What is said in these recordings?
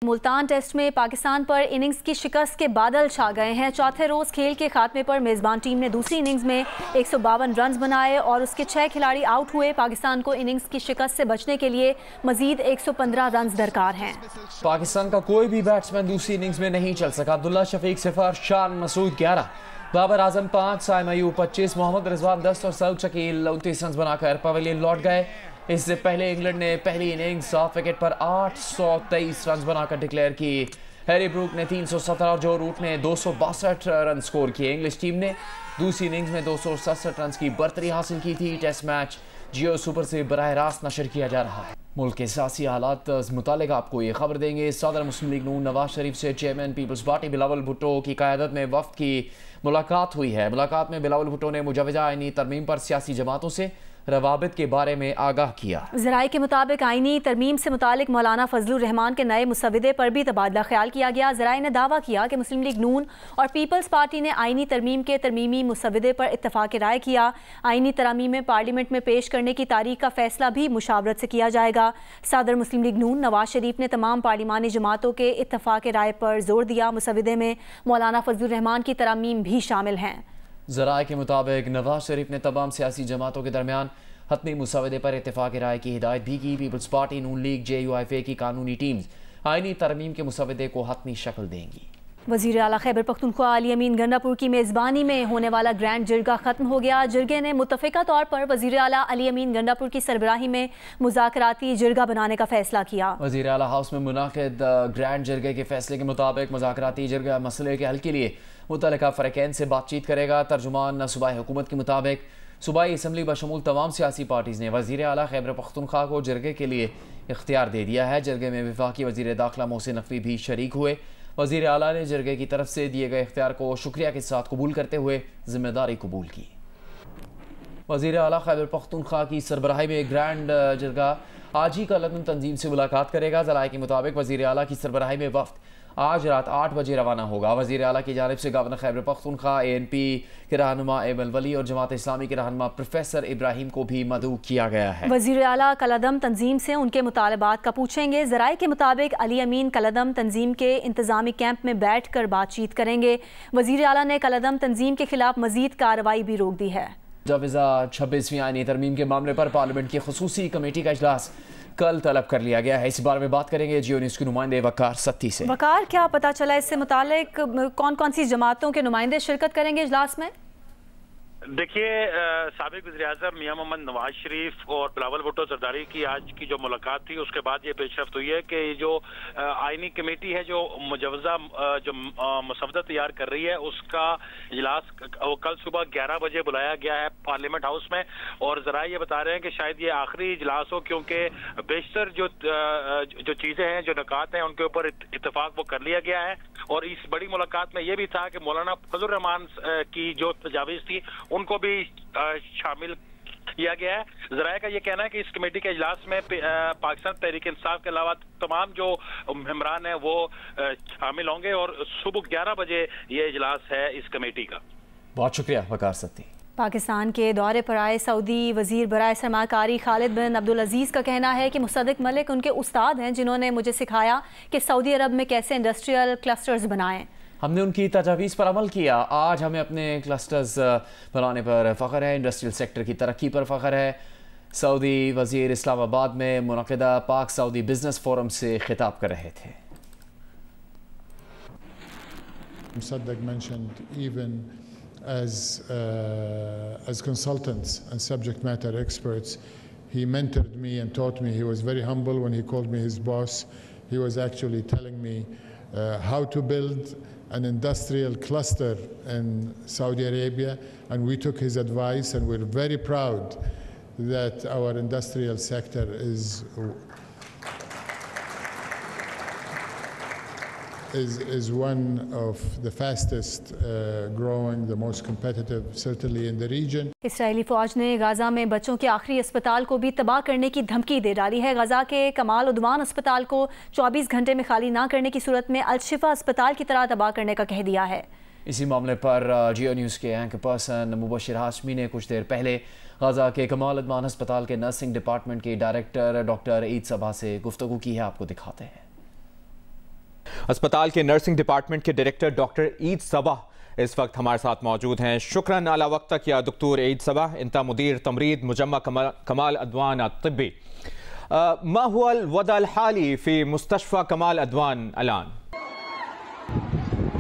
Multan test में पाकिस्तान पर innings की शिकस्त के बादल छा गए हैं। चौथे रोज खेल के खात्मे पर मेज़बान टीम ने दूसरी इनिंग्स में 152 रन बनाए और उसके 6 खिलाड़ी आउट हुए। पाकिस्तान को इनिंग्स की शिकस्त से बचने के लिए मजीद 115 रन दरकार हैं। पाकिस्तान का कोई भी बैट्समैन दूसरी इनिंग्स में नहीं चल सका। अब्दुल्ला शफीक 0, शान मसूद 11, बाबर आजम 5, साइम अयूब 25, मोहम्मद रिजवान 10 और सऊद शकील 29 रन बनाकर पवेलियन लौट गए। इससे पहले इंग्लैंड ने पहली इनिंग्स ऑफ विकेट पर 823 रन बनाकर डिक्लेयर की। हैरी ब्रूक ने 317 और जो रूट ने 262 रन स्कोर किए। इंग्लिश टीम ने दूसरी इनिंग्स में 267 रन की बर्तरी हासिल की थी। टेस्ट मैच जियो सुपर से बराह रास्त नशर किया जा रहा है। मुल्क के सियासी हालात मुतालिक आपको ये खबर देंगे। सदर मुस्लिम लीग नून नवाज शरीफ से chairman Peoples Party Bilawal Bhutto की क़यादत में वफ्द की मुलाकात हुई है। मुलाकात में बिलावल भुट्टो ने मुजवजा आईनी तरमीम पर सियासी जमातों से रवाबित के बारे में आगाह किया। ज़राए के मुताबिक आईनी तरमीम से मुतालिक मौलाना फजलुर रहमान के नए मुसविदे पर भी तबादला ख्याल किया गया। ज़राए ने दावा किया कि मुस्लिम लीग नून और पीपल्स पार्टी ने आईनी तरमीम के तरमीमी मुसविदे पर इत्तफाक राय किया। आईनी तरमीम में पार्लियामेंट में पेश करने की तारीख का फैसला भी मुशावरत से किया जाएगा। सदर मुस्लिम लीग नून नवाज शरीफ ने तमाम पार्लिमानी जमातों के इत्तफाक राय पर जोर दिया। मुसविदे में मौलाना फजलुर रहमान की तरमीम भी शामिल हैं। ज़राए के मुताबिक नवाज शरीफ ने तमाम सियासी जमातों के दरमियान हतमी मुसवदे पर इत्तेफाक राय की हिदायत भी की। पीपल्स पार्टी, नून लीग, JUIFA की कानूनी टीम्स आईनी तरमीम के मुसवदे को हतमी शक्ल देंगी। वज़ीर आला खैबर पख्तूनख्वा अली अमीन गंडापुर की मेज़बानी में होने वाला ग्रैंड जिरगा ख़त्म हो गया। जिरगे ने मुत्तफ़िका तौर पर वज़ीर आला अली अमीन गंडापुर की सरबराही में मुज़ाकराती जिरगा बनाने का फैसला किया। वज़ीर आला हाउस में मुनाक़िद ग्रैंड जिरगे के फैसले के मुताबिक मुज़ाकराती जिरगा मसले के हल के लिए मुतल्लिका फ़रक़ैन से बातचीत करेगा। तर्जुमान सूबाई हुकूमत के मुताबिक सूबाई असम्बली बशमूल तमाम सियासी पार्टीज़ ने वज़ीर आला खैबर पख्तूनख्वा को जिरगे के लिए इख्तियार दे दिया है। जिरगे में वफाकी वज़ीर दाखिला मोहसिन नकवी भी शरीक हुए। वज़ीर आला ने जिरगे की तरफ से दिए गए इख्तियार को शुक्रिया के साथ कबूल करते हुए जिम्मेदारी कबूल की। वज़ीर आला खैबर पख्तूनख्वा की सरबराही में ग्रैंड जिरगा आज ही कलदम तंजीम से मुलाकात करेगा। ज़राए के मुताबिक वज़ीर आला की सरबराही में वफ्द आज रात 8 बजे रवाना होगा। वज़ीर आला की जानिब से गवर्नर खैबर पख्तूनख्वा, ANP के रहनुमा एमल वली और जमात इस्लामी के रहनुमा प्रोफेसर इब्राहिम को भी मदऊ किया गया है। वज़ीर आला कलदम तंजीम से उनके मुतालबात का पूछेंगे। ज़राए के मुताबिक अली अमीन कलदम तंजीम के इंतजामी कैंप में बैठ कर बातचीत करेंगे। वज़ीर आला ने कलदम तंजीम के खिलाफ मजीद कार्रवाई भी रोक दी है। मुजवजा 26वीं आईनी तरमीम के मामले पर पार्लियामेंट की खुसूसी कमेटी का इजलास कल तलब कर लिया गया है। इस बारे में बात करेंगे जियो न्यूज़ के नुमाइंदे वकार सत्ती से। वकार, क्या पता चला इससे मुतालिक कौन कौन सी जमातों के नुमाइंदे शिरकत करेंगे इजलास में? देखिए, साबिक वज़ीर-ए-आज़म मियां मोहम्मद नवाज शरीफ और बिलावल भुट्टो जरदारी की आज की जो मुलाकात थी उसके बाद ये पेशरफ्त हुई है कि जो आईनी कमेटी है जो मुजवजा जो मसवदा तैयार कर रही है उसका इजलास कल सुबह 11 बजे बुलाया गया है पार्लियामेंट हाउस में। और जरा ये बता रहे हैं कि शायद ये आखिरी इजलास हो, क्योंकि बेशतर जो चीजें हैं, जो नकात हैं, उनके ऊपर इत्तेफाक वो कर लिया गया है। और इस बड़ी मुलाकात में ये भी था कि मौलाना फजलुर रहमान की जो तजावीज़ थी उनको भी शामिल किया गया है। ज़राए का ये कहना है कि इस कमेटी के इजलास में पाकिस्तान तहरीक इंसाफ के अलावा तमाम जो मेंबरान हैं वो शामिल होंगे और सुबह 11 बजे ये इजलास है इस कमेटी का। बहुत शुक्रिया वकार सत्ती। पाकिस्तान के दौरे पर आए सऊदी वजीर बराए सरमाकारी खालिद बिन अब्दुल अजीज़ का कहना है कि मुसद्दिक मलिक उनके उस्ताद हैं जिन्होंने मुझे सिखाया कि सऊदी अरब में कैसे इंडस्ट्रियल क्लस्टर्स बनाएं। हमने उनकी तजावीज़ पर अमल किया। आज हमें अपने क्लस्टर्स बनाने पर फ़ख्र है। इंडस्ट्रियल सेक्टर की तरक्की पर फ़ख्र है। सऊदी वज़ीर इस्लामाबाद में मुनक़िदा पाक सऊदी बिजनेस फोरम से खिताब कर रहे थे। Musaddiq mentioned even as consultants and subject matter experts, he mentored me and taught me. He was very humble when he called me his boss. He was actually telling me how to build an industrial cluster in Saudi Arabia, and we took his advice, and we're very proud that our industrial sector is one of the fastest growing, the most competitive, certainly in the region. Israeli फौज ने Gaza में बच्चों के आखिरी अस्पताल को भी तबाह करने की धमकी दे डाली है। गाजा के कमाल उद्वान अस्पताल को 24 घंटे में खाली ना करने की सूरत में अल-शिफा अस्पताल की तरह तबाह करने का कह दिया है। इसी मामले पर जियो न्यूज़ के एंकर पर्सन मुबशिर हाशमी ने कुछ देर पहले गाजा के कमाल उद्वान अस्पताल के नर्सिंग डिपार्टमेंट के डायरेक्टर डॉक्टर ईद सबा से गुफ्तगू की है। आपको दिखाते हैं। अस्पताल के नर्सिंग डिपार्टमेंट के डायरेक्टर डॉक्टर ईद सबा इस वक्त हमारे साथ मौजूद हैं। शुक्रन अला वक्तक या डॉक्टर ईद सबा, इंता मुदीर तमरीद मुजम्मा कमाल अदवान अत्तिब्बी। मा हुआ वदअ हाली फी मुस्तशफा कमाल अदवान अलान?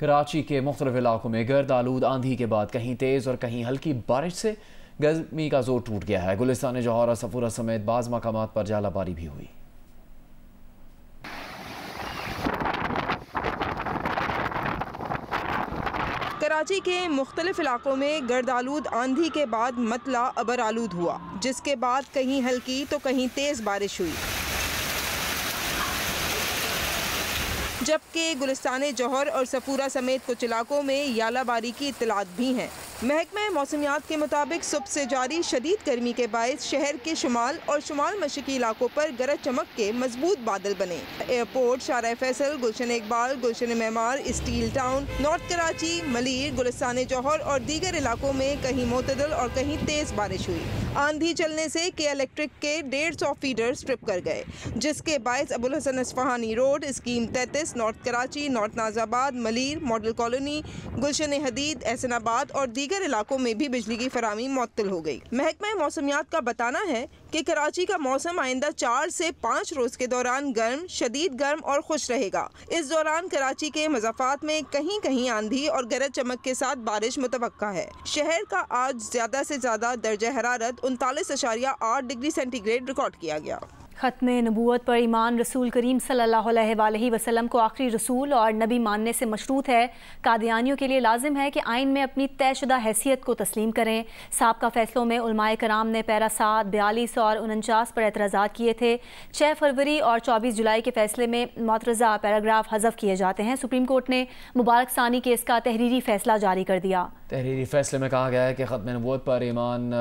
कराची के मुख्तलिफ इलाकों में गर्द आलूद आंधी के बाद कहीं तेज़ और कहीं हल्की बारिश से गर्मी का जोर टूट गया है। गुलिस्तान जौहर और सफूरा समेत बाज़ मकामात पर जालाबारी भी हुई। कराची के मुख्तलिफ इलाकों में गर्द आलूद आंधी के बाद मतला अबर आलूद हुआ, जिसके बाद कहीं हल्की तो कहीं तेज़ बारिश हुई, जबकि गुलिस्तान जौहर और सफूरा समेत कुछ इलाकों में यालाबारी की इत्तलात भी हैं। महकमा मौसमियात के मुताबिक सुबह से जारी शदीद गर्मी के बायस शहर के शुमाल और शुमाल मशरकी इलाकों पर गरज चमक के मजबूत बादल बने। Airport, Shahrah Faisal, Gulshan Iqbal, Gulshan Maymar, steel town, north Karachi, Malir, Gulistan Jauhar और दीगर इलाकों में कहीं मोतदल और कहीं तेज़ बारिश हुई। आंधी चलने से के इलेक्ट्रिक के 150 फीडर स्ट्रिप कर गए, जिसके बायस Abul Hasan Isphahani road, scheme 33, north Karachi, north Nazimabad, Malir, model colony, Gulshan Hadeed, Ehsanabad और दीगर इलाकों में भी बिजली की फराहमी मुअत्तल हो गई। महकमा मौसमियात का बताना है कि कराची का मौसम आइंदा 4 से 5 रोज के दौरान गर्म, शदीद गर्म और खुश रहेगा। इस दौरान कराची के मज़ाफ़ात में कहीं कहीं आंधी और गरज चमक के साथ बारिश मुतवक्का है। शहर का आज ज़्यादा से ज़्यादा दर्जा हरारत 39.8 डिग्री सेंटीग्रेड रिकॉर्ड किया गया। ख़त्म नबूवत पर ईमान रसूल करीम सल्लल्लाहु अलैहि वसल्लम को आखिरी रसूल और नबी मानने से मशरूत है। कादियानियों के लिए लाजिम है कि आइन में अपनी तयशुदा हैसियत को तस्लीम करें। साबका फैसलों में उलमाए कराम ने पैरा 7, 42 और 49 पर एतराज़ात किए थे। 6 फरवरी और 24 जुलाई के फैसले में मुतरज़ा पैराग्राफ हज़फ किए जाते हैं। सुप्रीम कोर्ट ने मुबारक सानी केस का तहरीरी फैसला जारी कर दिया। तहरीरी फैसले में कहा गया है कि ख़त्म नबूवत पर ईमान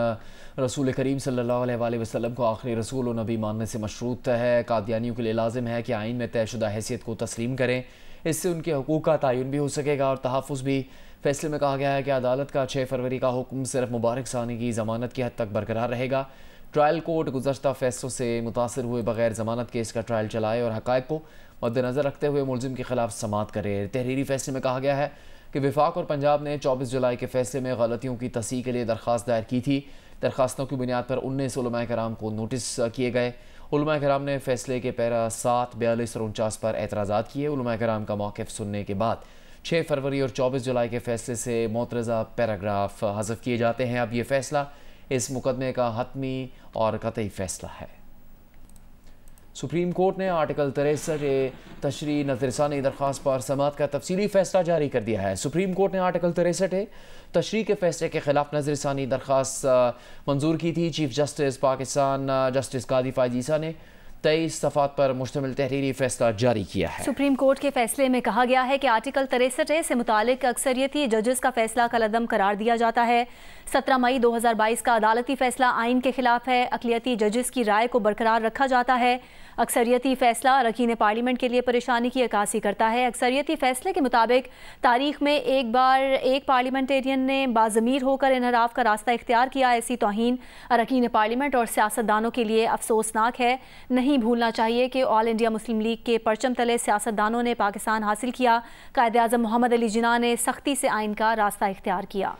रसूल करीम सल्लल्लाहु अलैहि वसल्लम को आखिरी रसूल और नबी मानने से मशरूत है। कादियानियों के लिए लाजिम है कि आइन में तयशुदा हैसियत को तस्लीम करें, इससे उनके हकूक़ का तयन भी हो सकेगा और तहफ़्फ़ुज़ भी। फैसले में कहा गया है कि अदालत का 6 फरवरी का हुक्म सिर्फ मुबारक सानी की ज़मानत की हद तक बरकरार रहेगा। ट्रायल कोर्ट गुज़श्ता फैसलों से मुतासर हुए बगैर ज़मानत केस का ट्रायल चलाए और हक़ाइक़ को मद्देनज़र रखते हुए मुलज़िम के खिलाफ समाअत करे। तहरीरी फैसले में कहा गया है कि वफाक और पंजाब ने 24 जुलाई के फैसले में गलतियों की तस्हीह के लिए दरख्वास्त दायर की थी। दरख्वास्तों की बुनियाद पर 19 उलमाए कराम को नोटिस किए गए। उलमाए कराम ने फैसले के पैरा 7, 42 और 49 पर एतराज़ात किए। उलमाए कराम का मौक़िफ़ सुनने के बाद 6 फरवरी और 24 जुलाई के फैसले से मुतरज़ा पैराग्राफ हज़फ किए जाते हैं। अब ये फैसला इस मुकदमे का हतमी और कतई फैसला है। सुप्रीम कोर्ट ने आर्टिकल 63 तशरीह नज़रसानी दरख्वास्त पर समाअत का तफसीली फैसला जारी कर दिया है। सुप्रीम कोर्ट ने आर्टिकल 63 तशरीह के फैसले के खिलाफ नज़रसानी दरख्वास्त मंजूर की थी। चीफ जस्टिस पाकिस्तान जस्टिस कादी फ़ाइज़ ईसा ने 23 सफ़ात पर मुश्तमिल तहरीरी फैसला जारी किया है। सुप्रीम कोर्ट के फैसले में कहा गया है कि आर्टिकल 63 से मुतालिक अक्सरियती जजेस का फैसला कलअदम करार दिया जाता है। 17 मई 2022 का अदालती फैसला आइन के खिलाफ है। अक़लियती जजेस की राय को बरकरार रखा जाता है। अक्सरियती फैसला अरकान पार्लियामेंट के लिए परेशानी की अक्कासी करता है। अक्सरियती फैसले के मुताबिक तारीख में एक बार एक पार्लियामेंटेरियन ने बाज़मीर होकर इनहराफ का रास्ता इख्तियार किया। ऐसी तौहीन अरकान पार्लियामेंट और सियासतदानों के लिए अफसोसनाक है। नहीं भूलना चाहिए कि ऑल इंडिया मुस्लिम लीग के परचम तले सियासतदानों ने पाकिस्तान हासिल किया। कायदे आज़म मोहम्मद अली जिन्ना ने सख्ती से आइन का रास्ता इख्तियार किया।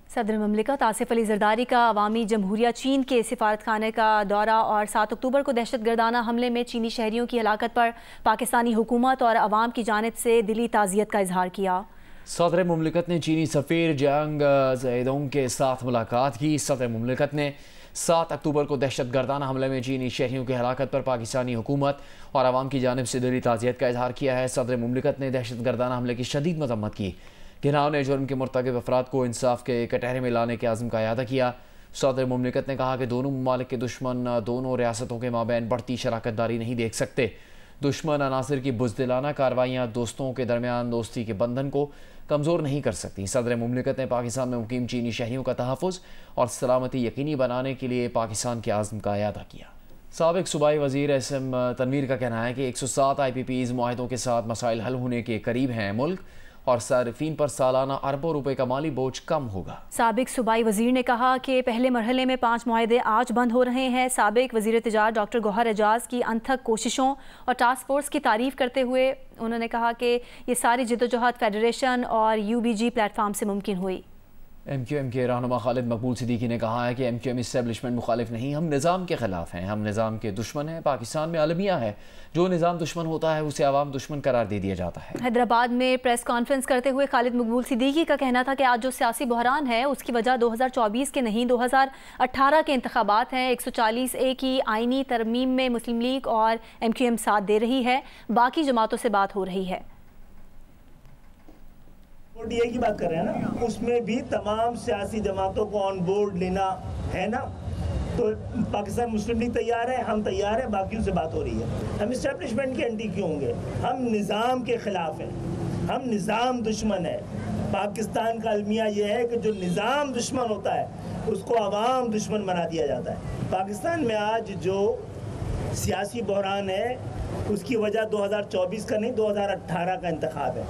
सदर ममलिकत आसिफ अली जरदारी का अवामी जमहूरिया चीन के सिफारत खाने का दौरा और 7 अक्टूबर को दहशतगर्दाना हमले में चीनी शहरियों की हलाकत पर पाकिस्तानी हुकूमत और अवाम की जानिब से दिली ताज़ियत का इजहार किया। सदर मुमलिकत ने चीनी सफ़ीर जंग ज़ैदोंग के साथ मुलाकात की। सदर मुमलिकत ने 7 अक्टूबर को दहशतगर्दाना हमले में चीनी शहरियों की हलाकत पर पाकिस्तानी हुकूमत और अवाम की जानिब से दिली ताज़ियत का इजहार किया है। सदर मुमलिकत ने दहशतगर्दाना हमले की शदीद मजम्मत की। घिनाव ने जुर्म के मुर्तकिब अफराद को इंसाफ के कटहरे में लाने के आज़म का अयादा किया। सदर मुमलिकत ने कहा कि दोनों ममालिक के दुश्मन दोनों रियासतों के माबैन बढ़ती शराकतदारी नहीं देख सकते। दुश्मन अनासिर की बुज़दिलाना कार्रवाइयाँ दोस्तों के दरमियान दोस्ती के बंधन को कमज़ोर नहीं कर सकती। सदर मुमलिकत ने पाकिस्तान में मुकीम चीनी शहरियों का तहफ़्फ़ुज़ और सलामती यकीनी बनाने के लिए पाकिस्तान के आज़म का अयादा किया। साबिक़ सूबाई वज़ीर SM तनवीर का कहना है कि 107 IPPs मुआहिदों के साथ मसाइल हल होने के करीब हैं मुल्क और सारिफीन पर सालाना अरबों रुपए का माली बोझ कम होगा। साबिक़ सूबाई वज़ीर ने कहा कि पहले मरहले में 5 मुआहिदे आज बंद हो रहे हैं। साबिक़ वज़ीर तिजारत डॉक्टर गौहर एजाज की अनथक कोशिशों और टास्क फोर्स की तारीफ़ करते हुए उन्होंने कहा कि ये सारी जिद्दोजहद फेडरेशन और UBG प्लेटफार्म से मुमकिन हुई। MQM के रहनुमा खालिद मकबूल सिद्दीकी ने कहा है कि MQM इस्टेब्लिशमेंट मुखालिफ नहीं, हम निज़ाम के ख़िलाफ़ हैं, हम निज़ाम के दुश्मन हैं। पाकिस्तान में अलमिया है, जो निज़ाम दुश्मन होता है उसे आवाम दुश्मन करार दे दिया जाता है। हैदराबाद में प्रेस कॉन्फ्रेंस करते हुए खालिद मकबूल सिद्दीकी का कहना था कि आज जो सियासी बहरान है उसकी वजह 2024 के नहीं 2018 के इंतखाबात हैं। 140A की आइनी तरमीम में मुस्लिम लीग और MQM साथ दे रही है, बाकी जमातों से बात हो रही है। ODI की बात कर रहे हैं ना, उसमें भी तमाम सियासी जमातों को ऑन बोर्ड लेना है ना, तो पाकिस्तान मुस्लिम लीग तैयार है, हम तैयार हैं, बाकियों से बात हो रही है। हम इस्टेब्लिशमेंट के एंटी क्यों होंगे? हम निज़ाम के ख़िलाफ़ हैं, हम निज़ाम दुश्मन है। पाकिस्तान का अलमिया ये है कि जो निज़ाम दुश्मन होता है उसको अवाम दुश्मन बना दिया जाता है। पाकिस्तान में आज जो सियासी बहरान है उसकी वजह 2024 का नहीं 2018 का इंतखाब है।